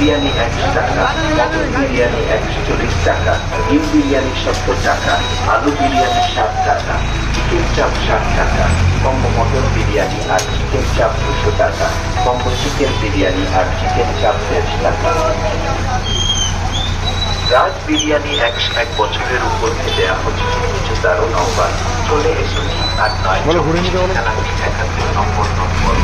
বিরিয়ানি 100 টাকা, মটন বিরিয়ানি 140 টাকা, ডিম বিরিয়ানি 70 টাকা, আলু বিরিয়ানি 60 টাকা, চিকেন চাপ 60 টাকা, কম্বো মটন বিরিয়ানি আর চিকেন চাপ 200 টাকা, কম্বো চিকেন বিরিয়ানি আর চিকেন চাপ 150 টাকা। রাজ বিরিয়ানি 101 বছরের উপর দেয়া হচ্ছে কিছু দারুণ অফার। চলে এসেছি আর 9 নম্বর নম্বর